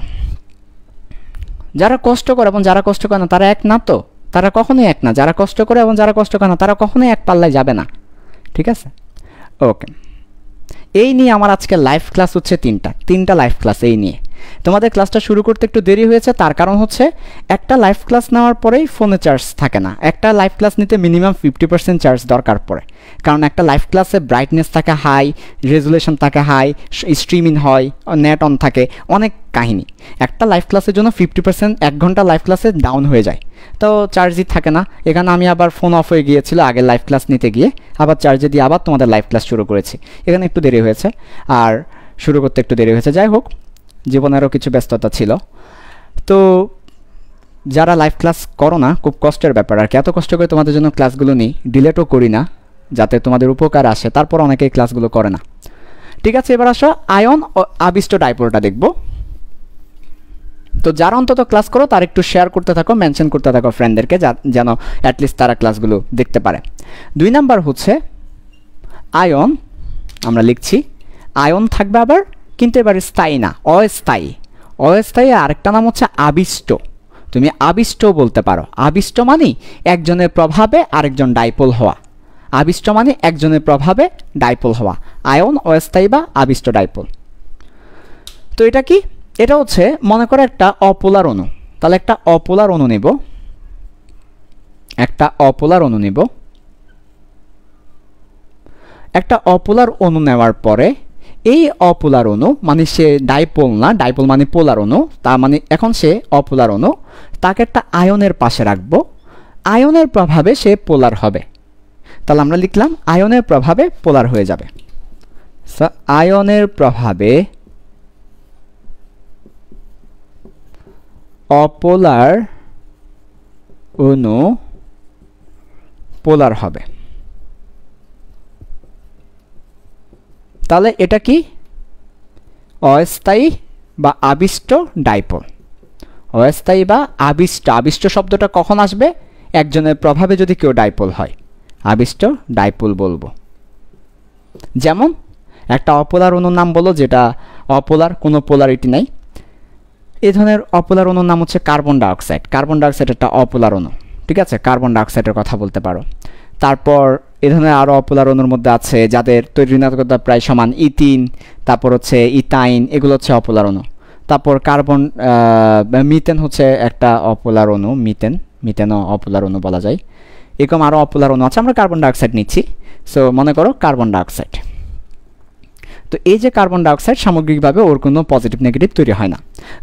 যারা কষ্ট করে এবং যারা কষ্ট করে না তারা এক না, তো তারা কখনোই এক না। যারা কষ্ট করে এবং যারা কষ্ট করে না তারা কখনোই এক পাল্লায় যাবে না। ঠিক আছে, ওকে। এই নিয়ে আমার আজকে লাইভ ক্লাস হচ্ছে তিনটা লাইভ ক্লাস এই নিয়ে। তোমাদের ক্লাসটা শুরু করতে একটু দেরি হয়েছে, তার কারণ হচ্ছে একটা লাইভ ক্লাস নেওয়ার পরেই ফোনে চার্জ থাকে না। একটা লাইভ ক্লাস নিতে মিনিমাম 50% চার্জ দরকার পড়ে, কারণ একটা লাইভ ক্লাসে ব্রাইটনেস থাকে হাই, রেজুলেশন থাকে হাই, স্ট্রিমিং হয়, নেট অন থাকে, অনেক কাহিনী। একটা লাইভ ক্লাসের জন্য 50% 1 ঘন্টা লাইভ ক্লাসে ডাউন হয়ে যায়, তো চার্জই থাকে না। এখানে আমি আবার ফোন অফ হয়ে গিয়েছিল আগের লাইভ ক্লাস নিতে গিয়ে, আবার চার্জে দিয়ে আবার তোমাদের লাইভ ক্লাস শুরু করেছি। এখানে একটু দেরি হয়েছে, আর শুরু করতে একটু দেরি হয়েছে। যাই হোক, জীবনেরও কিছু ব্যস্ততা ছিল। তো যারা লাইভ ক্লাস করো না, খুব কষ্টের ব্যাপার আর কি। এত কষ্ট করে তোমাদের জন্য ক্লাসগুলো নিই, ডিলেটও করি না যাতে তোমাদের উপকার আসে, তারপর অনেকেই ক্লাসগুলো করে না। ঠিক আছে, এবার আসো আয়ন ও আবিষ্ট ডাইপোলটা দেখব। তো যারা অন্তত ক্লাস করো তার একটু শেয়ার করতে থাকো, মেনশন করতে থাকো ফ্রেন্ডদেরকে, যেন অ্যাটলিস্ট তারা ক্লাসগুলো দেখতে পারে। 2 নাম্বার হচ্ছে আয়ন, আমরা লিখছি আয়ন থাকবে আবার, কিন্তু এবার স্থায়ী না, অস্থায়ী। অস্থায়ী আরেকটা নাম হচ্ছে আবিষ্ট। তুমি আবিষ্ট বলতে পারো। আবিষ্ট মানে একজনের প্রভাবে আরেকজন ডাইপোল হওয়া। আবিষ্ট মানে একজনের প্রভাবে ডাইপোল হওয়া, আয়ন, অস্থায়ী বা আবিষ্ট ডাইপোল। তো এটা কি? এটা হচ্ছে মনে করো একটা অপোলার অণু। তাহলে একটা অপোলার অণু নেব, একটা অপোলার অণু নেব। একটা অপোলার অণু নেওয়ার পরে এই অপোলার অণু মানে সে ডাইপোল না, ডাইপোল মানে পোলার অণু, তার মানে এখন সে অপোলার অণু, তাকে একটা আয়নের পাশে রাখবো। আয়নের প্রভাবে সে পোলার হবে। তাহলে আমরা লিখলাম আয়নের প্রভাবে পোলার হয়ে যাবে। আয়নের প্রভাবে অপোলার অণু পোলার হবে। তাহলে এটা কি? অস্থায়ী বা আবিষ্ট ডাইপোল। অস্থায়ী বা আবিষ্ট। আবিষ্ট শব্দটা কখন আসবে? একজনের প্রভাবে যদি কেউ ডাইপোল হয়, আবিষ্ট ডাইপোল বলবো। যেমন একটা অপোলার অণুর নাম বলো যেটা অপোলার, কোনো পোলারিটি নাই। এই ধরনের অপোলার অণুর নাম হচ্ছে কার্বন ডাইঅক্সাইড। কার্বন ডাইঅক্সাইড একটা অপোলার অণু, ঠিক আছে? কার্বন ডাইঅক্সাইডের কথা বলতে পারো। তারপর এ ধরনের আরও অপোলার অণুর মধ্যে আছে যাদের তৈরি ঋণাত্মকতা প্রায় সমান, ইথিন, তারপর হচ্ছে ইথাইন, এগুলো হচ্ছে অপোলার অণু। তারপর কার্বন মিথেন হচ্ছে একটা অপোলার অণু, মিথেনও অপোলার অণু বলা যায়। এরকম আরও অপোলার অণু আছে। আমরা কার্বন ডাইঅক্সাইড নিচ্ছি, সো মনে করো কার্বন ডাইঅক্সাইড। তো এই যে কার্বন ডাইঅক্সাইড সামগ্রিকভাবে ওর কোনো পজিটিভ নেগেটিভ তৈরি হয় না।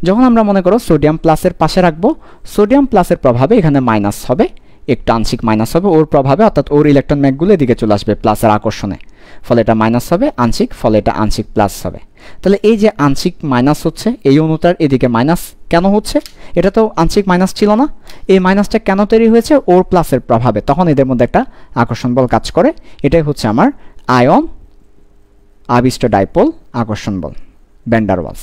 যখন আমরা মনে করো সোডিয়াম প্লাসের পাশে রাখবো, সোডিয়াম প্লাসের প্রভাবে এখানে মাইনাস হবে, একটু আংশিক মাইনাস হবে ওর প্রভাবে, অর্থাৎ ওর ইলেকট্রন ম্যাগগুলো এদিকে চলে আসবে প্লাসের আকর্ষণে, ফলে এটা মাইনাস হবে আংশিক, ফলে এটা আংশিক প্লাস হবে। তাহলে এই যে আংশিক মাইনাস হচ্ছে, এই অণুটার এদিকে মাইনাস কেন হচ্ছে? এটা তো আংশিক মাইনাস ছিল না। এই মাইনাসটা কেন তৈরি হয়েছে? ওর প্লাসের প্রভাবে। তখন এদের মধ্যে একটা আকর্ষণ বল কাজ করে। এটাই হচ্ছে আমার আয়ন আবিষ্ট ডাইপোল আকর্ষণ বল, ভ্যান ডার ওয়ালস।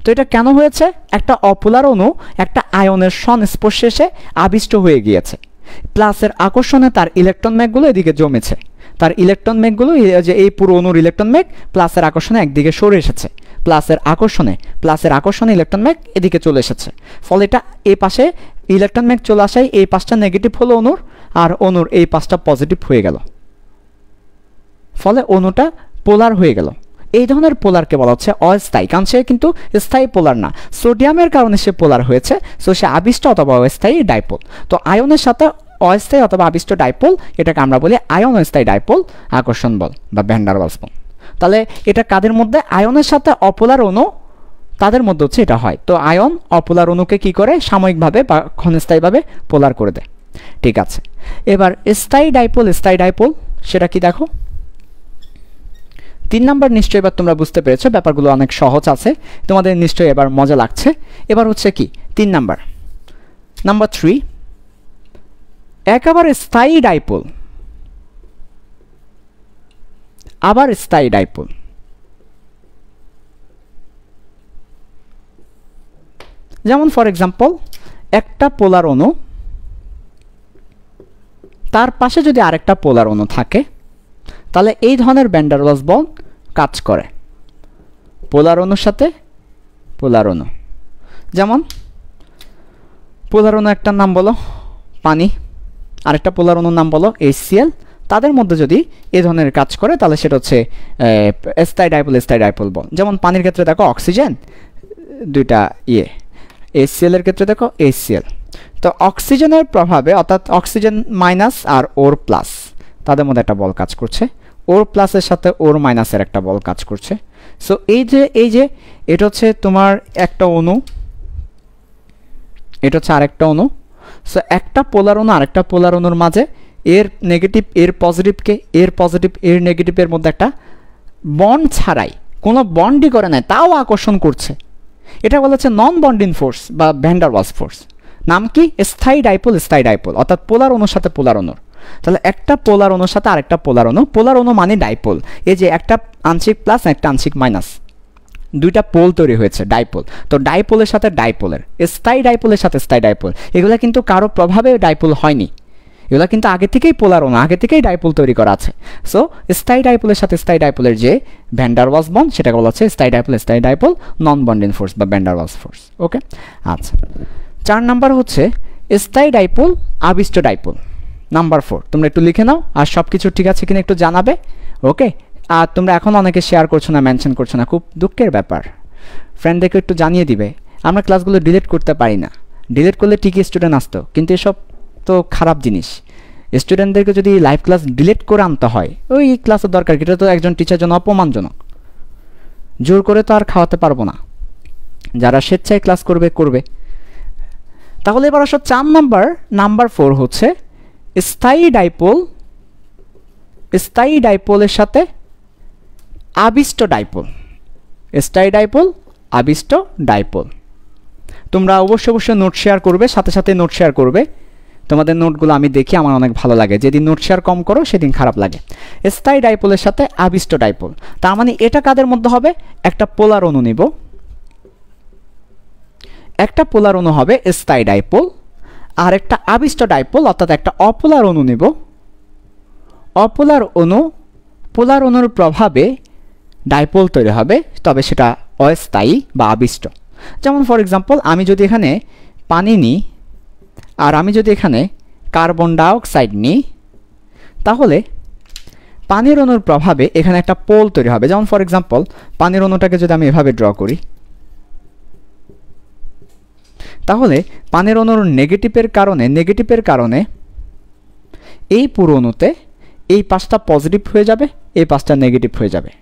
তো এটা কেন হয়েছে? একটা অপোলার অণু একটা আয়নের সংস্পর্শে এসে আবিষ্ট হয়ে গিয়েছে, প্লাসের আকর্ষণে তার ইলেকট্রন ম্যাগগুলো এদিকে জমেছে। তার ইলেকট্রন ম্যাগগুলো যে এই পুরো অণুর ইলেকট্রন ম্যাগ প্লাসের আকর্ষণে একদিকে সরে এসেছে, প্লাসের আকর্ষণে ইলেকট্রন ম্যাগ এদিকে চলে এসেছে, ফলে এটা এই পাশে ইলেকট্রন ম্যাগ চলে আসায় এই পাশটা নেগেটিভ হলো অণুর, আর অণুর এই পাশটা পজিটিভ হয়ে গেল, ফলে অণুটা পোলার হয়ে গেল। এই ধরনের পোলারকে বলা হচ্ছে অস্থায়ী, কারণ সে কিন্তু স্থায়ী পোলার না। সোডিয়ামের কারণে সে পোলার হয়েছে, সো সে আবিষ্ট অথবা অস্থায়ী ডাইপোল। তো আয়নের সাথে অস্থায়ী অথবা আবিষ্ট ডাইপোল, এটাকে আমরা বলি আয়ন অস্থায়ী ডাইপোল আকর্ষণ বল বা ভ্যান ডার ওয়ালস বল। তাহলে এটা কাদের মধ্যে? আয়নের সাথে অপোলার অণু, তাদের মধ্যে হচ্ছে এটা হয়। তো আয়ন অপোলার অণুকে কি করে? সাময়িকভাবে বা ক্ষণস্থায়ীভাবে পোলার করে দেয়। ঠিক আছে, এবার স্থায়ী ডাইপোল সেটা কি দেখো। 3 নাম্বার নিশ্চয়ই এবার তোমরা বুঝতে পেরেছো, ব্যাপারগুলো অনেক সহজ আছে, তোমাদের নিশ্চয়ই এবার মজা লাগছে। এবার হচ্ছে কি 3 নাম্বার, নাম্বার 3, একেবারে স্থায়ী ডাইপোল, আবার স্থায়ী ডাইপোল। যেমন ফর এক্সাম্পল একটা পোলার অণু, তার পাশে যদি আরেকটা পোলার অণু থাকে, তাহলে এই ধরনের ভ্যান ডার ওয়ালস বল কাজ করে। পোলার অণুর সাথে পোলার অণু, যেমন পোলার অণু একটার নাম বলো পানি, আরেকটা পোলার অণুর নাম বলো HCl, তাদের মধ্যে যদি এই ধরনের কাজ করে তাহলে সেটা হচ্ছে স্থায়ী ডাইপোল বল। যেমন পানির ক্ষেত্রে দেখো অক্সিজেন, দুইটা HCl এর ক্ষেত্রে দেখো HCl। তো অক্সিজেনের প্রভাবে, অর্থাৎ অক্সিজেন মাইনাস আর ওর প্লাস, তাদের মধ্যে একটা বল কাজ করছে, ওর প্লাসের সাথে ওর মাইনাসের একটা বল কাজ করছে। সো এই যে এটা হচ্ছে তোমার একটা অণু, এটা হচ্ছে আরেকটা অণু। সো একটা পোলার অণু আরেকটা পোলার অণুর মাঝে এর নেগেটিভ এর পজিটিভকে, এর পজিটিভ এর নেগেটিভের মধ্যে একটা বন্ড ছাড়াই, কোনো বন্ডই করে নাই, তাও আকর্ষণ করছে। এটা বলা হচ্ছে নন বন্ডিং ফোর্স বা ভ্যান ডার ওয়ালস ফোর্স। নাম কি? স্থায়ী ডাইপোল, অর্থাৎ পোলার অণুর সাথে পোলার অণুর। তাহলে একটা পোলার অণুর সাথে আরেকটা পোলার অণু মানে ডাইপোল। এই যে একটা আংশিক প্লাস একটা আংশিক মাইনাস, দুইটা পোল তৈরি হয়েছে, ডাইপোল। তো ডাইপোলের সাথে ডাইপোলের, স্থায়ী ডাইপোলের সাথে স্থায়ী ডাইপোল, এগুলো কিন্তু কারো প্রভাবে ডাইপোল হয়নি, এগুলো কিন্তু আগে থেকেই পোলার অণু, আগে থেকেই ডাইপোল তৈরি করা আছে। সো স্থায়ী ডাইপোলের সাথে স্থায়ী ডাইপোলের যে ভ্যান ডার ওয়ালস বন্ড সেটাকে বলা হচ্ছে স্থায়ী ডাইপোল নন বন্ডিং ফোর্স বা ভ্যান ডার ওয়ালস ফোর্স। ওকে, আচ্ছা 4 নাম্বার হচ্ছে স্থায়ী ডাইপোল আবিষ্ট ডাইপোল। নাম্বার 4 তোমরা একটু লিখে নাও, আর সব কিছু ঠিক আছে কিনা একটু জানাবে। ওকে, আর তোমরা এখন অনেকে শেয়ার করছো না, মেনশন করছো না, খুব দুঃখের ব্যাপার। ফ্রেন্ডদেরকে একটু জানিয়ে দিবে। আমরা ক্লাসগুলো ডিলিট করতে পারি না, ডিলিট করলে ঠিকই স্টুডেন্ট আসতো, কিন্তু এসব তো খারাপ জিনিস। স্টুডেন্টদেরকে যদি লাইভ ক্লাস ডিলিট করে আনতে হয়, ওই ক্লাসের দরকার কি? এটা তো একজন টিচারের জন্য অপমানজনক। জোর করে তো আর খাওয়াতে পারবো না, যারা স্বেচ্ছায় ক্লাস করবে করবে। তাহলে এবার আসো 4 নাম্বার 4 হচ্ছে স্থায়ী ডাইপোলের সাথে আবিষ্ট ডাইপোল। স্থায়ী ডাইপোল আবিষ্ট ডাইপোল। তোমরা অবশ্যই নোট শেয়ার করবে, সাথে সাথে নোট শেয়ার করবে। তোমাদের নোটগুলো আমি দেখি, আমার অনেক ভালো লাগে। যেদিন নোট শেয়ার কম করো সেদিন খারাপ লাগে। স্থায়ী ডাইপোলের সাথে আবিষ্ট ডাইপোল, তার মানে এটা কাদের মধ্যে হবে? একটা পোলার অণু নিব, একটা পোলার অণু হবে স্থায়ী ডাইপোল, আর একটা আবিষ্ট ডাইপোল অর্থাৎ একটা অপোলার অণু নিব। অপোলার অণু পোলার অণুর প্রভাবে ডাইপোল তৈরি হবে, তবে সেটা অস্থায়ী বা আবিষ্ট। যেমন ফর এক্সাম্পল, আমি যদি এখানে পানি নিই আর আমি যদি এখানে কার্বন ডাইঅক্সাইড নিই, তাহলে পানির অণুর প্রভাবে এখানে একটা পোল তৈরি হবে। যেমন ফর এক্সাম্পল, পানির অণুটাকে যদি আমি এভাবে ড্র করি, তাহলে পানির অণুর নেগেটিভের কারণে এই পুরো অণুতে এই পাশটা পজিটিভ হয়ে যাবে, এই পাশটা নেগেটিভ হয়ে যাবে।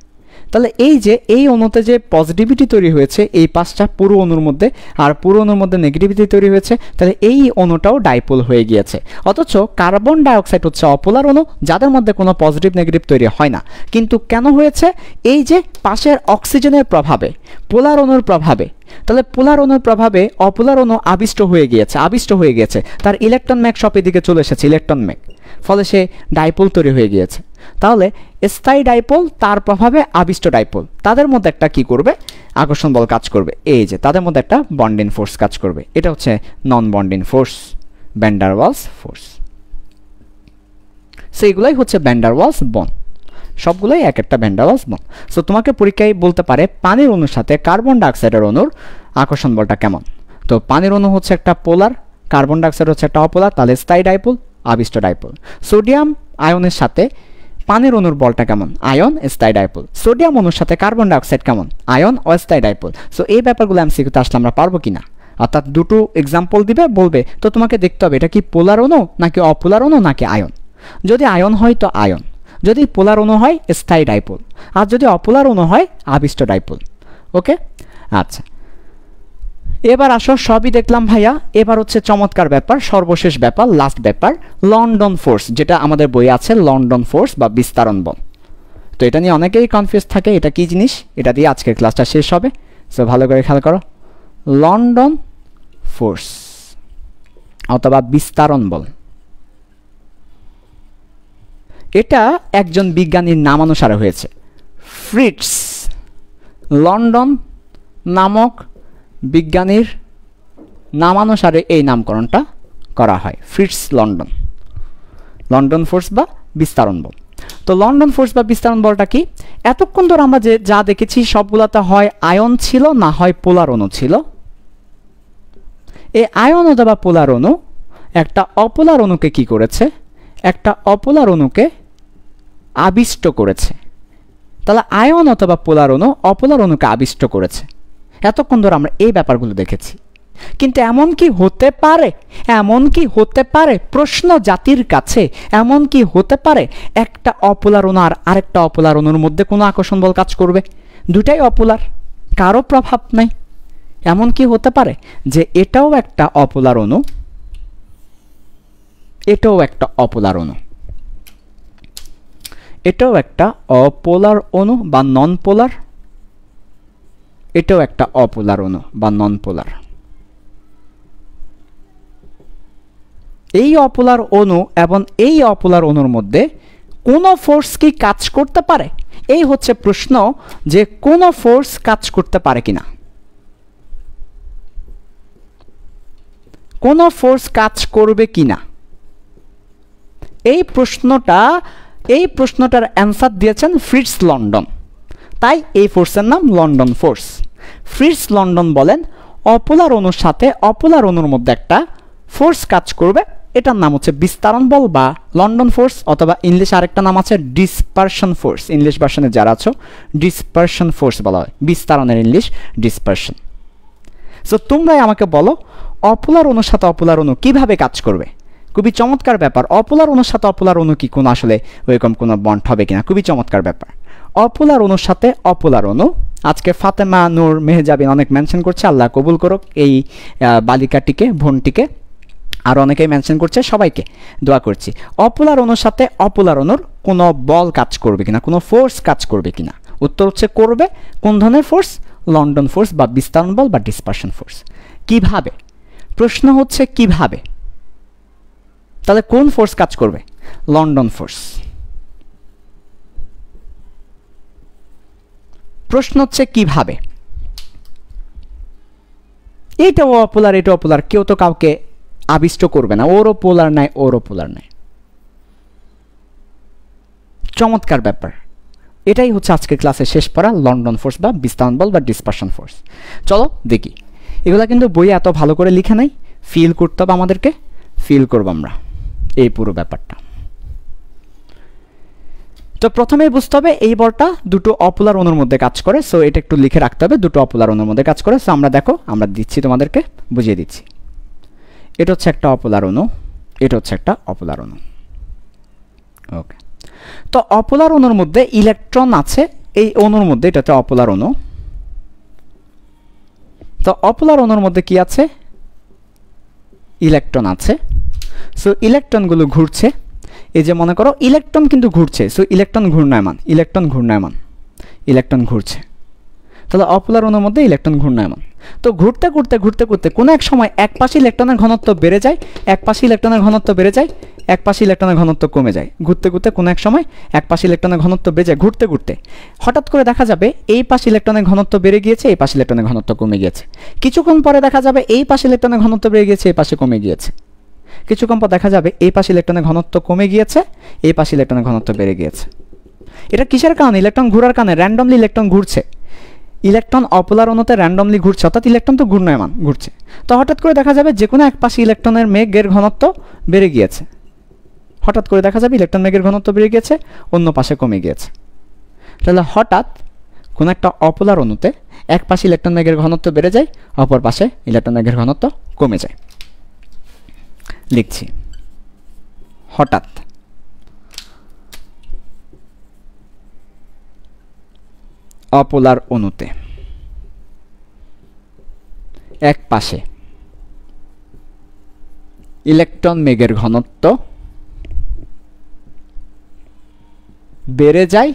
তাহলে এই যে এই অণুতে যে পজিটিভিটি তৈরি হয়েছে এই পাশটা পুরো অণুর মধ্যে, আর পুরো অণুর মধ্যে নেগেটিভিটি তৈরি হয়েছে, তাহলে এই অণুটাও ডাইপোল হয়ে গিয়েছে। অথচ কার্বন ডাইঅক্সাইড হচ্ছে অপোলার অণু, যাদের মধ্যে কোনো পজিটিভ নেগেটিভ তৈরি হয় না। কিন্তু কেন হয়েছে? এই যে পাশের অক্সিজেনের প্রভাবে, পোলার অণুর প্রভাবে। তাহলে পোলার অণুর প্রভাবে অপোলার অণু আবিষ্ট হয়ে গিয়েছে, তার ইলেকট্রন ম্যাক সব এদিকে চলে এসেছে, ইলেকট্রন ম্যাক, ফলে সে ডাইপোল তৈরি হয়ে গিয়েছে। তাহলে স্থায়ী ডাইপোল তার প্রভাবে আবিষ্ট ডাইপোল, তাদের মধ্যে একটা কি করবে? আকর্ষণ বল কাজ করবে। এই যে তাদের মধ্যে একটা বন্ডিং ফোর্স কাজ করবে, এটা হচ্ছে non bonding force, van der Waals force. সেইগুলাই হচ্ছে ভ্যান ডার ওয়ালস বন্ড, সবগুলোই এক একটা van der Waals bond. So তোমাকে পরীক্ষায় বলতে পারে পানির অণুর সাথে কার্বন ডাইঅক্সাইডের অণুর আকর্ষণ বলটা কেমন। তো পানির অণু হচ্ছে একটা পোলার, কার্বন ডাইঅক্সাইড হচ্ছে একটা অপোলার, তাহলে স্থায়ী ডাইপোল আবিষ্ট ডাইপোল। সোডিয়াম আয়নের সাথে পানির অণুর বলটা কেমন? আয়ন স্থায়ী ডাইপোল। সোডিয়াম অণুর সাথে কার্বন ডাইঅক্সাইড কেমন? আয়ন অস্থায়ী ডাইপোল। সো এই ব্যাপারগুলো এমসিকিউতে আসলে আমরা পারবো কিনা, অর্থাৎ দুটো এক্সাম্পল দিবে, বলবে তো তোমাকে দেখতে হবে এটা কি পোলার অণু নাকি অপোলার অণু নাকি আয়ন। যদি আয়ন হয় তো আয়ন, যদি পোলার অণু হয় স্থায়ী ডাইপোল, আর যদি অপোলার অণু হয় আবিষ্ট ডাইপোল। ওকে, আচ্ছা এবার আসো, সবই দেখলাম ভাইয়া। এবার হচ্ছে চমৎকার ব্যাপার, সর্বশেষ ব্যাপার, লাস্ট ব্যাপার, লন্ডন ফোর্স, যেটা আমাদের বইয়ে আছে লন্ডন ফোর্স বা বিস্তারণ বল। তো এটা নিয়ে অনেকেই কনফিউজ থাকে, এটা কি জিনিস, এটা দিয়ে আজকের ক্লাসটা শেষ হবে। সো ভালো করে খেয়াল করো, লন্ডন ফোর্স অথবা বিস্তারণ বল, এটা একজন বিজ্ঞানীর নামানুসারে হয়েছে। ফ্রিটস লন্ডন নামক বিজ্ঞানীর নামানুসারে এই নামকরণটা করা হয়, ফ্রিটস লন্ডন ফোর্স বা বিস্তারণ বল। তো লন্ডন ফোর্স বা বিস্তারণ বলটা কি? এতক্ষণ ধরে আমরা যা দেখেছি সবগুলোতে হয় আয়ন ছিল না হয় পোলার অণু ছিল। এই আয়ন অথবা পোলার অণু একটা অপোলার অণুকে কি করেছে? একটা অপোলার অণুকে আবিষ্ট করেছে। তাহলে আয়ন অথবা পোলার অণু অপোলার অণুকে আবিষ্ট করেছে। এতক্ষণ ধরে আমরা এই ব্যাপারগুলো দেখেছি, কিন্তু এমন কি হতে পারে প্রশ্ন জাতির কাছে, এমন কি হতে পারে একটা অপোলার অণু আর আরেকটা অপোলার অণুর মধ্যে কোনো আকর্ষণ বল কাজ করবে? দুটাই অপোলার, কারো প্রভাব নাই। এমন কি হতে পারে যে এটাও একটা অপোলার অণু, এটাও একটা অপোলার অণু, এটাও একটা অপোলার অণু বা নন পোলার, এটাও একটা অপোলার অণু বা নন পোলার। এই অপোলার অণু এবং এই অপোলার অণুর মধ্যে কোনো ফোর্স কি কাজ করতে পারে? এই হচ্ছে প্রশ্ন, যে কোনো ফোর্স কাজ করতে পারে কিনা। কোনো ফোর্স কাজ করবে কিনা, এই প্রশ্নটার অ্যান্সার দিয়েছেন ফ্রিটজ লন্ডন, তাই এই ফোর্সের নাম লন্ডন ফোর্স। ফ্রিটজ লন্ডন বলেন অপোলার অণুর সাথে অপোলার অণুর মধ্যে একটা ফোর্স কাজ করবে, এটার নাম হচ্ছে বিস্তারণ বল বা লন্ডন ফোর্স, অথবা ইংলিশে আরেকটা নাম আছে ডিসপারশন ফোর্স। ইংলিশ ভার্সনে যারা আছো ডিসপারশন ফোর্স বলা হয়, বিস্তারণের ইংলিশ ডিসপারশন। সো তোমরাই আমাকে বলো অপোলার অণুর সাথে অপোলার অণু কিভাবে কাজ করবে। খুবই চমৎকার ব্যাপার। অপোলার অণুর সাথে অপোলার অণু কি কোনো আসলে ওইরকম কোনো বন্ড হবে কিনা, খুবই চমৎকার ব্যাপার। অপোলার অণুর সাথে অপোলার অণু, আজকে ফাতেমা নূর মেহজাবিন অনেক মেনশন করছে, আল্লাহ কবুল করুক এই বালিকাটিকে, বোনটিকে, আর অনেকেই মেনশন করছে, সবাইকে দোয়া করছি। অপোলার অণুর সাথে অপোলার অণুর কোনো বল কাজ করবে কিনা, কোনো ফোর্স কাজ করবে কিনা, উত্তর হচ্ছে করবে। কোন ধরনের ফোর্স? লন্ডন ফোর্স বা বিস্তারণ বল বা ডিসপারশন ফোর্স। কিভাবে? প্রশ্ন হচ্ছে কিভাবে। তাহলে কোন ফোর্স কাজ করবে? London force. প্রশ্ন হচ্ছে কিভাবে। এইটাও অপোলার, এটা অপোলার, কেউ তো কাউকে আবিষ্ট করবে না, ওরও পোলার নাই ওরও পোলার নাই। চমৎকার ব্যাপার। এটাই হচ্ছে আজকের ক্লাসের শেষ পড়া, লন্ডন ফোর্স বা বিস্তারণ বল বা ডিসপারশন ফোর্স। চলো দেখি। এগুলা কিন্তু বইয়ে এত ভালো করে লিখে নাই, ফিল করতে হবে আমাদেরকে, ফিল করবো আমরা এই পুরো ব্যাপারটা। তো প্রথমেই বুঝতে হবে এই বলটা দুটো অপোলার অণুর মধ্যে কাজ করে। সো এটা একটু লিখে রাখতে হবে, দুটো অপোলার অণুর মধ্যে কাজ করে। সো আমরা দেখো, আমরা দিচ্ছি তোমাদেরকে, বুঝিয়ে দিচ্ছি। এটা হচ্ছে একটা অপোলার অণু, এটা হচ্ছে একটা অপোলার অণু। ওকে, তো অপোলার অণুর মধ্যে ইলেকট্রন আছে, এই অণুর মধ্যে, এটা হচ্ছে অপোলার অণু। তো অপোলার অণুর মধ্যে কি আছে? ইলেকট্রন আছে। সো ইলেকট্রনগুলো ঘুরছে, এই যে মনে করো ইলেকট্রন কিন্তু ঘুরছে। সো ইলেকট্রন ঘূর্ণায়মান, ইলেকট্রন ঘূর্ণায়মান, ইলেকট্রন ঘুরছে। তাহলে অপোলার অণুর মধ্যে ইলেকট্রন ঘূর্ণায়মান। তো ঘুরতে ঘুরতে ঘুরতে ঘুরতে কোনো এক সময় এক পাশে ইলেকট্রনের ঘনত্ব বেড়ে যায়, এক পাশে ইলেকট্রনের ঘনত্ব বেড়ে যায়, এক পাশে ইলেকট্রনের ঘনত্ব কমে যায়। ঘুরতে ঘুরতে কোনো এক সময় এক পাশে ইলেকট্রনের ঘনত্ব বেড়ে যায়, ঘুরতে ঘুরতে হঠাৎ করে দেখা যাবে এই পাশে ইলেকট্রনের ঘনত্ব বেড়ে গিয়েছে, এই পাশে ইলেকট্রনের ঘনত্ব কমে গিয়েছে। কিছুক্ষণ পরে দেখা যাবে এই পাশে ইলেকট্রনের ঘনত্ব বেড়ে গিয়েছে, এই পাশে কমে গিয়েছে। কিছুক্ষণ পর দেখা যাবে এই পাশে ইলেকট্রনের ঘনত্ব কমে গিয়েছে, এই পাশে ইলেকট্রনের ঘনত্ব বেড়ে গিয়েছে। এটা কিসের কারণে? ইলেকট্রন ঘোরার কারণে। র্যান্ডমলি ইলেকট্রন ঘুরছে, ইলেকট্রন অপোলার অণুতে র্যান্ডমলি ঘুরছে, অর্থাৎ ইলেকট্রন তো ঘূর্ণায়মান ঘুরছে। তো হঠাৎ করে দেখা যাবে যে কোনো এক পাশে ইলেকট্রনের মেঘের ঘনত্ব বেড়ে গিয়েছে। হঠাৎ করে দেখা যাবে ইলেকট্রন মেঘের ঘনত্ব বেড়ে গিয়েছে, অন্য পাশে কমে গিয়েছে। তাহলে হঠাৎ কোনো একটা অপোলার অণুতে এক পাশে ইলেকট্রন মেঘের ঘনত্ব বেড়ে যায়, অপর পাশে ইলেকট্রন মেঘের ঘনত্ব কমে যায়। লিখছি, হঠাৎ অপোলার অণুতে এক পাশে ইলেকট্রন মেঘের ঘনত্ব বেড়ে যায়,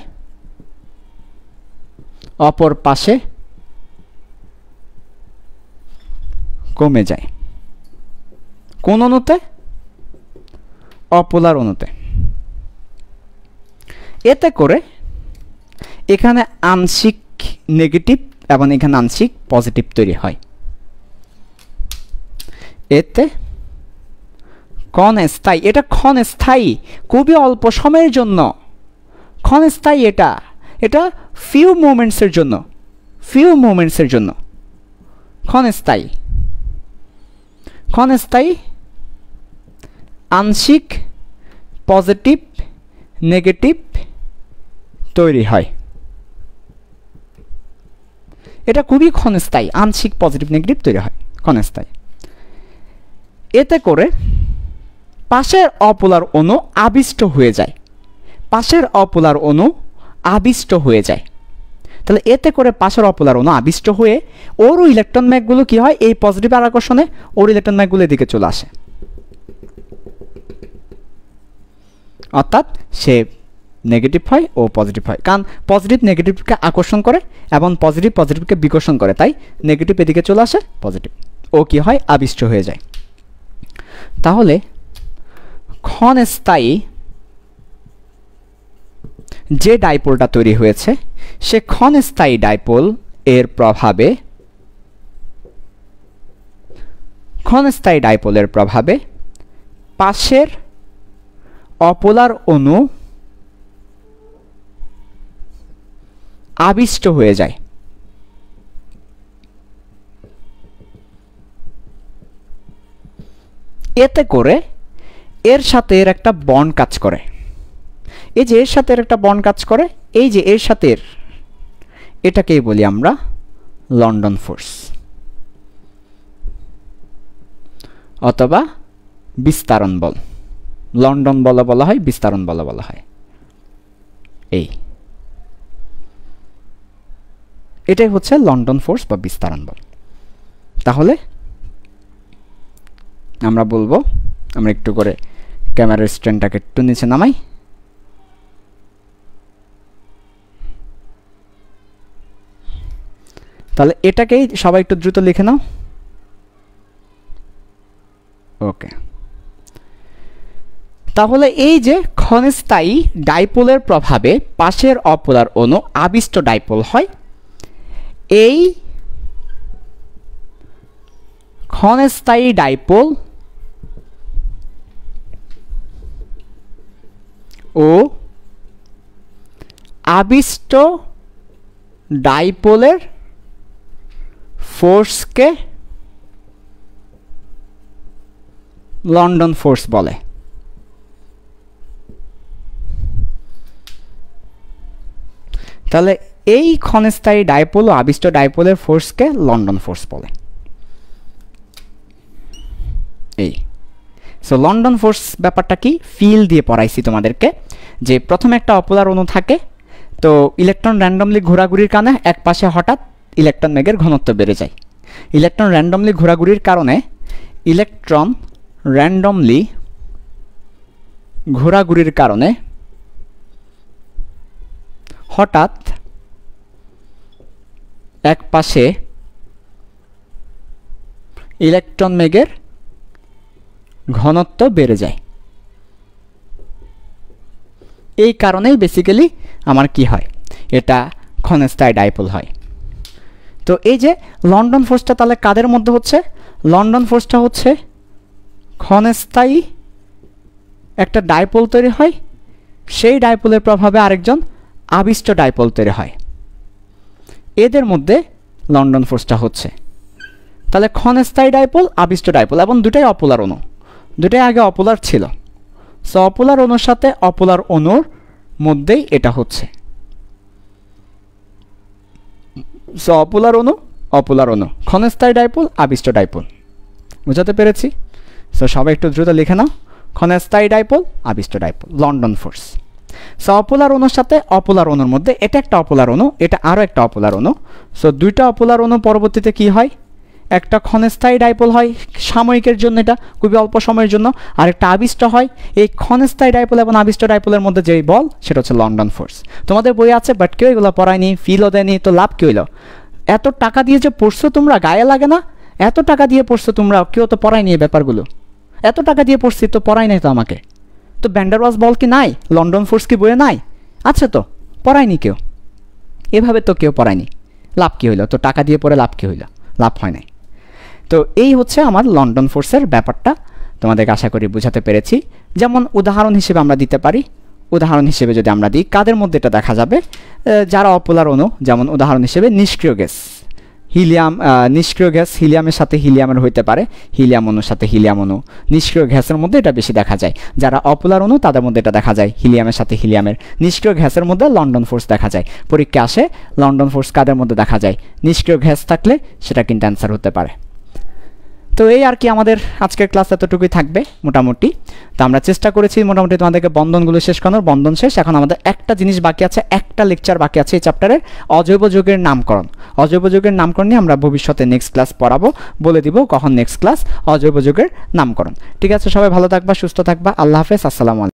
অপর পাশে কমে যায়। কোন অণুতে? অপোলার অণুতে। এতে করে এখানে আংশিক নেগেটিভ এবং এখানে আংশিক পজিটিভ তৈরি হয়। এতে ক্ষণস্থায়ী, এটা ক্ষণস্থায়ী, খুবই অল্প সময়ের জন্য ক্ষণস্থায়ী। এটা ফিউ মোমেন্টসের জন্য, ফিউ মোমেন্টসের জন্য ক্ষণস্থায়ী। ক্ষণস্থায়ী আংশিক পজিটিভ নেগেটিভ তৈরি হয়। এটা খুবই ক্ষণস্থায়ী, আংশিক পজিটিভ নেগেটিভ তৈরি হয়, ক্ষণস্থায়ী। এতে করে পাশের অপোলার অণু আবিষ্ট হয়ে যায়, পাশের অপোলার অণু আবিষ্ট হয়ে যায়। তাহলে এতে করে পাশের অপোলার অণু আবিষ্ট হয়ে ওরও ইলেকট্রন ম্যাগগুলো কি হয়, এই পজিটিভ আকর্ষণে ওর ইলেকট্রন ম্যাগগুলো এদিকে চলে আসে, অর্থাৎ সে নেগেটিভ হয় ও পজিটিভ হয়। কারণ পজিটিভ নেগেটিভকে আকর্ষণ করে এবং পজিটিভ পজিটিভকে বিকর্ষণ করে, তাই নেগেটিভ এদিকে চলে আসে, পজিটিভ ও কি হয়, আবিষ্ট হয়ে যায়। তাহলে ক্ষণস্থায়ী যে ডাইপোলটা তৈরি হয়েছে, সে ক্ষণস্থায়ী ডাইপোল এর প্রভাবে, ক্ষণস্থায়ী ডাইপোলের প্রভাবে পাশের অপোলার অণু আবিষ্ট হয়ে যায়। এতে করে এর সাথে এর একটা বন্ড কাজ করে। এই যে এর সাথে এর একটা বন্ড কাজ করে, এই যে এর সাথে এটাকেই বলি আমরা লন্ডন ফোর্স অথবা বিস্তারণ বল। লন্ডন বল বলা হয়, বিস্তারণ বল বলা হয়। এটাই হচ্ছে লন্ডন ফোর্স বা বিস্তারণ বল। তাহলে আমরা বলবো, আমরা একটু করে ক্যামেরার স্ট্যান্ডটাকে একটু নিচে নামাই। তাহলে এটাকেই সবাই একটু দ্রুত লিখে নাও। ওকে, তাহলে এই যে ক্ষণস্থায়ী ডাইপোলের প্রভাবে পাশের অপোলার অণু আবিষ্ট ডাইপোল হয়, এই ক্ষণস্থায়ী ডাইপোল ও আবিষ্ট ডাইপোলের ফোর্সকে লন্ডন ফোর্স বলে। তাহলে এই ক্ষণস্থায়ী ডাইপোল ও আবিষ্ট ডাইপোলের ফোর্সকে লন্ডন ফোর্স বলে। সো লন্ডন ফোর্স ব্যাপারটা কি ফিল দিয়ে পড়াইছি তোমাদেরকে, যে প্রথমে একটা অপোলার অণু থাকে, তো ইলেকট্রন র্যান্ডমলি ঘোরাঘুরির কারণে এক পাশে হঠাৎ ইলেকট্রন বেগের ঘনত্ব বেড়ে যায়। ইলেকট্রন র্যান্ডমলি ঘোরাঘুরির কারণে ইলেকট্রন র্যান্ডমলি ঘোরাঘুরির কারণে হঠাৎ এক পাশে ইলেকট্রন বেগের ঘনত্ব বেড়ে যায়। এই কারণেই বেসিক্যালি আমার কি হয়, এটা ক্ষণস্থায়ী ডাইপোল হয়। তো এই যে লন্ডন ফোর্সটা তাহলে কাদের মধ্যে হচ্ছে? লন্ডন ফোর্সটা হচ্ছে ক্ষণস্থায়ী একটা ডাইপোল তৈরি হয়, সেই ডাইপোলের প্রভাবে আরেকজন আবিষ্ট ডাইপোল তৈরি হয়, এদের মধ্যে লন্ডন ফোর্সটা হচ্ছে। তাহলে ক্ষণস্থায়ী ডাইপোল, আবিষ্ট ডাইপোল, এবং দুটাই অপোলার অণু, দুটাই আগে অপোলার ছিল। সো অপোলার অণুর সাথে অপোলার অণুর মধ্যেই এটা হচ্ছে। সো অপোলার অণু, অপোলার অণু, ক্ষণস্থায়ী ডাইপোল, আবিষ্ট ডাইপোল। বুঝাতে পেরেছি? সো সবাই একটু দ্রুত লিখে নাও, ক্ষণস্থায়ী ডাইপোল, আবিষ্ট ডাইপোল, লন্ডন ফোর্স। সো অপোলার অণুর সাথে অপোলার অণুর মধ্যে, এটা একটা অপোলার অণু, এটা আরও একটা অপোলার অণু। সো দুইটা অপোলার অণু পরবর্তীতে কি হয়, একটা ক্ষণস্থায়ী ডাইপোল হয় সাময়িকের জন্য, এটা খুবই অল্প সময়ের জন্য, আর একটা আবিষ্ট হয়। এই ক্ষণস্থায়ী ডাইপোল এবং আবিষ্ট ডাইপোলের মধ্যে যেই বল, সেটা হচ্ছে লন্ডন ফোর্স। তোমাদের বই আছে, বাট কেউ এগুলো পড়ায়নি, ফিলও দেয়নি, তো লাভ কি হইলো? এত টাকা দিয়ে যে পড়ছো তোমরা, গায়ে লাগে না? এত টাকা দিয়ে পড়ছো তোমরা, কেউ তো পড়ায়নি এই ব্যাপারগুলো। এত টাকা দিয়ে পড়ছি তো পড়াই নাই তো আমাকে। তো ভ্যান্ডারওয়ালস বল কি নাই? লন্ডন ফোর্স কি বইয়ে নাই? আছে তো, পড়ায়নি কেউ, এভাবে তো কেউ পড়ায়নি। লাভ কি হইলো? তো টাকা দিয়ে পড়ে লাভ কি হইলো? লাভ হয় নাই। তো এই হচ্ছে আমার লন্ডন ফোর্সের ব্যাপারটা, তোমাদেরকে আশা করি বুঝাতে পেরেছি। যেমন উদাহরণ হিসেবে আমরা দিতে পারি, উদাহরণ হিসেবে যদি আমরা দিই, কাদের মধ্যে এটা দেখা যাবে? যারা অপোলার অণু, যেমন উদাহরণ হিসেবে নিষ্ক্রিয় গ্যাস, হিলিয়াম, নিষ্ক্রিয় গ্যাস হিলিয়ামের সাথে হিলিয়ামের হইতে পারে, হিলিয়াম অণুর সাথে হিলিয়াম অণু, নিষ্ক্রিয় গ্যাসের মধ্যে এটা বেশি দেখা যায়। যারা অপোলার অণু তাদের মধ্যে এটা দেখা যায় হিলিয়ামের সাথে হিলিয়ামের। নিষ্ক্রিয় গ্যাসের মধ্যে লন্ডন ফোর্স দেখা যায়। পরীক্ষা আসে লন্ডন ফোর্স কাদের মধ্যে দেখা যায়? নিষ্ক্রিয় গ্যাস থাকলে সেটা কিন্তু অ্যান্সার হতে পারে। তো এই আর কি, আমাদের আজকের ক্লাস এতটুকুই থাকবে মোটামুটি। তো আমরা চেষ্টা করেছি মোটামুটি তোমাদেরকে বন্ধনগুলো শেষ করানোর। বন্ধন শেষ, এখন আমাদের একটা জিনিস বাকি আছে, একটা লেকচার বাকি আছে এই চ্যাপ্টারের, অজৈব যৌগের নামকরণ। অজৈব যৌগের নামকরণ নিয়ে আমরা ভবিষ্যতে নেক্সট ক্লাস পড়াবো, বলে দিব কখন নেক্সট ক্লাস, অজৈব যৌগের নামকরণ। ঠিক আছে, সবাই ভালো থাকবা, সুস্থ থাকবা, আল্লাহ হাফেজ, আসসালামু আলাইকুম।